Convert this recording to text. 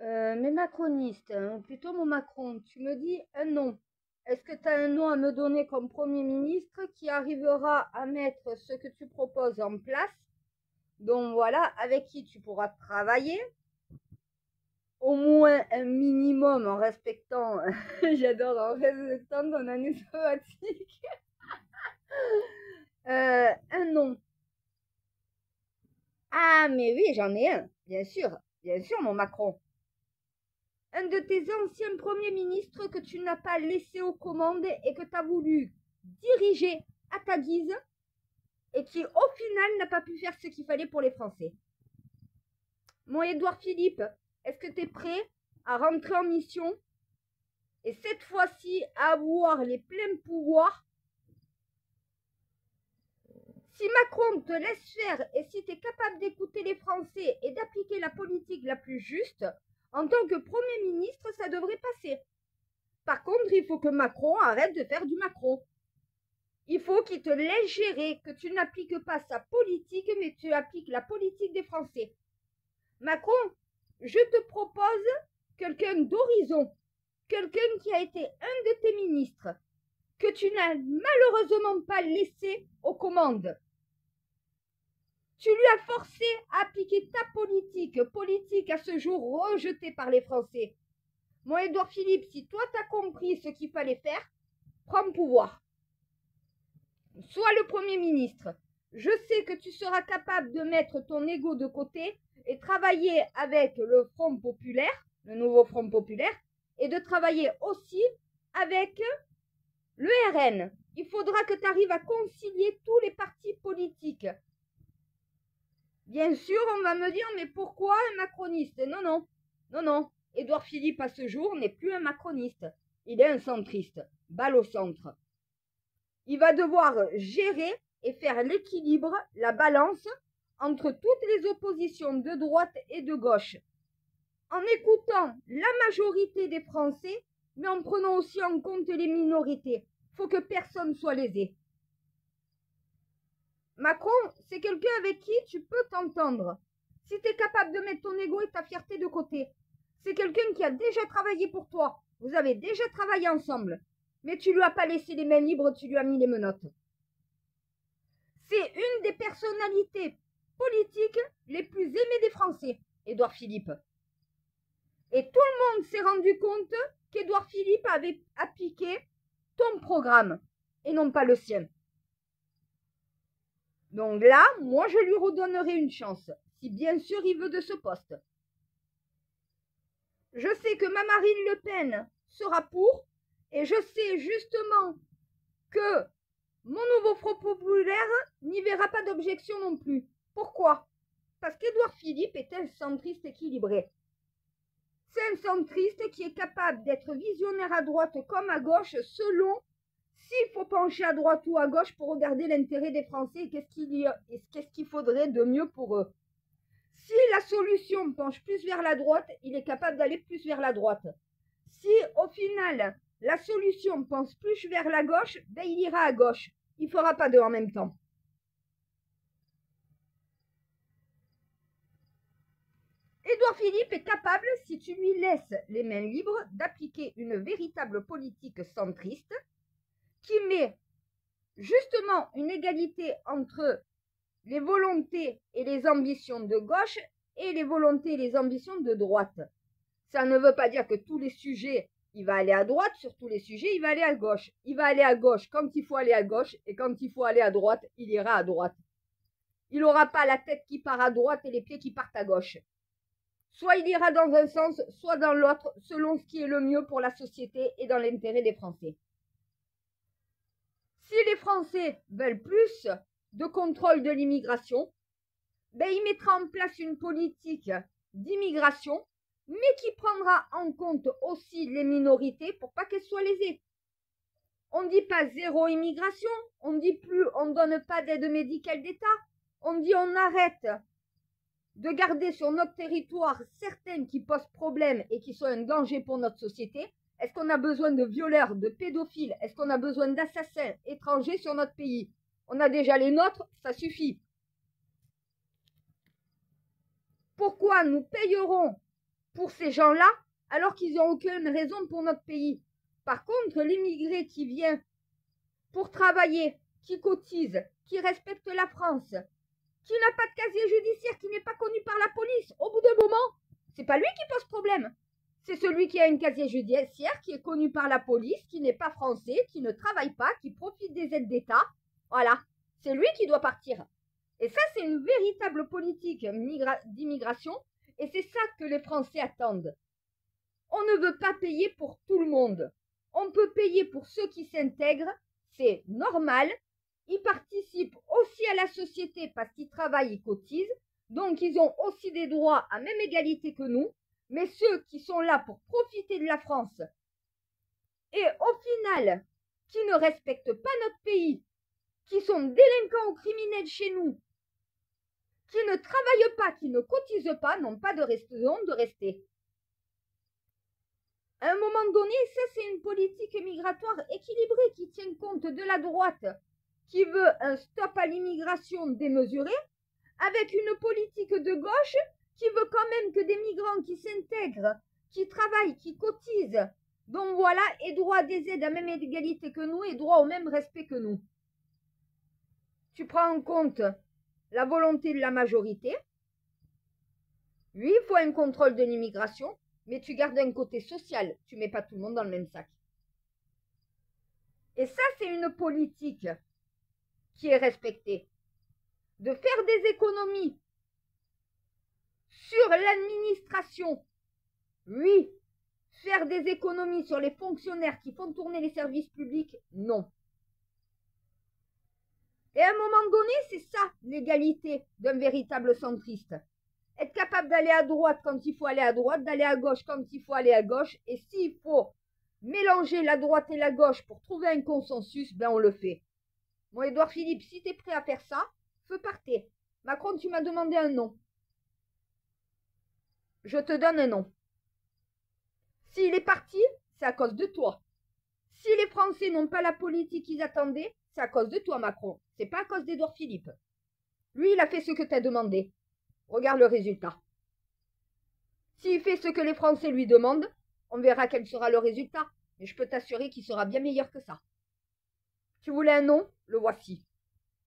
Mes macronistes, ou plutôt mon Macron, tu me dis un nom. Est-ce que tu as un nom à me donner comme Premier ministre qui arrivera à mettre ce que tu proposes en place? Donc voilà, avec qui tu pourras travailler, au moins un minimum en respectant, j'adore, en respectant ton année sabbatique. Un nom. Ah, mais oui, j'en ai un, bien sûr, mon Macron. Un de tes anciens premiers ministres que tu n'as pas laissé aux commandes et que tu as voulu diriger à ta guise et qui au final n'a pas pu faire ce qu'il fallait pour les Français. Mon Édouard Philippe, est-ce que tu es prêt à rentrer en mission et cette fois-ci à avoir les pleins pouvoirs? Si Macron te laisse faire et si tu es capable d'écouter les Français et d'appliquer la politique la plus juste, en tant que Premier ministre, ça devrait passer. Par contre, il faut que Macron arrête de faire du Macron. Il faut qu'il te laisse gérer, que tu n'appliques pas sa politique, mais tu appliques la politique des Français. Macron, je te propose quelqu'un d'horizon, quelqu'un qui a été un de tes ministres, que tu n'as malheureusement pas laissé aux commandes. Tu lui as forcé à appliquer ta politique à ce jour rejetée par les Français. Mon Édouard Philippe, si toi t'as compris ce qu'il fallait faire, prends le pouvoir. Sois le Premier ministre. Je sais que tu seras capable de mettre ton ego de côté et travailler avec le Front populaire, le nouveau Front populaire, et de travailler aussi avec le RN. Il faudra que tu arrives à concilier tous les partis politiques. Bien sûr, on va me dire, mais pourquoi un macroniste? Non, non, non, non. Édouard Philippe, à ce jour, n'est plus un macroniste. Il est un centriste, balle au centre. Il va devoir gérer et faire l'équilibre, la balance entre toutes les oppositions de droite et de gauche, en écoutant la majorité des Français, mais en prenant aussi en compte les minorités. Il faut que personne soit lésé. Macron, c'est quelqu'un avec qui tu peux t'entendre. Si tu es capable de mettre ton ego et ta fierté de côté. C'est quelqu'un qui a déjà travaillé pour toi. Vous avez déjà travaillé ensemble. Mais tu lui as pas laissé les mains libres, tu lui as mis les menottes. C'est une des personnalités politiques les plus aimées des Français, Édouard Philippe. Et tout le monde s'est rendu compte qu'Édouard Philippe avait appliqué ton programme et non pas le sien. Donc là, moi, je lui redonnerai une chance, si bien sûr il veut de ce poste. Je sais que ma Marine Le Pen sera pour, et je sais justement que mon nouveau Front populaire n'y verra pas d'objection non plus. Pourquoi? Parce qu'Édouard Philippe est un centriste équilibré. C'est un centriste qui est capable d'être visionnaire à droite comme à gauche selon s'il faut pencher à droite ou à gauche pour regarder l'intérêt des Français et qu'est-ce qu'il faudrait de mieux pour eux. Si la solution penche plus vers la droite, il est capable d'aller plus vers la droite. Si au final la solution pense plus vers la gauche, ben il ira à gauche. Il ne fera pas deux en même temps. Édouard Philippe est capable, si tu lui laisses les mains libres, d'appliquer une véritable politique centriste qui met justement une égalité entre les volontés et les ambitions de gauche et les volontés et les ambitions de droite. Ça ne veut pas dire que tous les sujets, il va aller à droite, sur tous les sujets, il va aller à gauche. Il va aller à gauche quand il faut aller à gauche, et quand il faut aller à droite, il ira à droite. Il n'aura pas la tête qui part à droite et les pieds qui partent à gauche. Soit il ira dans un sens, soit dans l'autre, selon ce qui est le mieux pour la société et dans l'intérêt des Français. Si les Français veulent plus de contrôle de l'immigration, ben il mettra en place une politique d'immigration, mais qui prendra en compte aussi les minorités pour pas qu'elles soient lésées. On ne dit pas zéro immigration, on ne dit plus on ne donne pas d'aide médicale d'État, on dit on arrête de garder sur notre territoire certaines qui posent problème et qui sont un danger pour notre société. Est-ce qu'on a besoin de violeurs, de pédophiles? Est-ce qu'on a besoin d'assassins étrangers sur notre pays? On a déjà les nôtres, ça suffit. Pourquoi nous payerons pour ces gens-là, alors qu'ils n'ont aucune raison pour notre pays. Par contre, l'immigré qui vient pour travailler, qui cotise, qui respecte la France, qui n'a pas de casier judiciaire, qui n'est pas connu par la police, au bout d'un moment, c'est pas lui qui pose problème. C'est celui qui a un casier judiciaire, qui est connu par la police, qui n'est pas français, qui ne travaille pas, qui profite des aides d'État. Voilà, c'est lui qui doit partir. Et ça, c'est une véritable politique d'immigration, et c'est ça que les Français attendent. On ne veut pas payer pour tout le monde. On peut payer pour ceux qui s'intègrent, c'est normal. Ils participent aussi à la société parce qu'ils travaillent, ils cotisent, donc ils ont aussi des droits à même égalité que nous. Mais ceux qui sont là pour profiter de la France et au final qui ne respectent pas notre pays, qui sont délinquants ou criminels chez nous, qui ne travaillent pas, qui ne cotisent pas, n'ont pas de raison de rester. À un moment donné, ça c'est une politique migratoire équilibrée qui tient compte de la droite qui veut un stop à l'immigration démesurée, avec une politique de gauche qui veut quand même que des migrants qui s'intègrent, qui travaillent, qui cotisent, donc voilà, aient droit à des aides à même égalité que nous et droit au même respect que nous. Tu prends en compte la volonté de la majorité. Oui, il faut un contrôle de l'immigration, mais tu gardes un côté social, tu mets pas tout le monde dans le même sac. Et ça, c'est une politique qui est respectée. De faire des économies sur l'administration, oui. Faire des économies sur les fonctionnaires qui font tourner les services publics, non. Et à un moment donné, c'est ça l'égalité d'un véritable centriste. Être capable d'aller à droite quand il faut aller à droite, d'aller à gauche quand il faut aller à gauche, et s'il faut mélanger la droite et la gauche pour trouver un consensus, ben on le fait. Bon, Édouard Philippe, si t'es prêt à faire ça, feu partir. Macron, tu m'as demandé un nom. Je te donne un nom. S'il est parti, c'est à cause de toi. Si les Français n'ont pas la politique qu'ils attendaient, c'est à cause de toi, Macron. C'est pas à cause d'Édouard Philippe. Lui, il a fait ce que t'as demandé. Regarde le résultat. S'il fait ce que les Français lui demandent, on verra quel sera le résultat. Mais je peux t'assurer qu'il sera bien meilleur que ça. Tu voulais un nom? Le voici.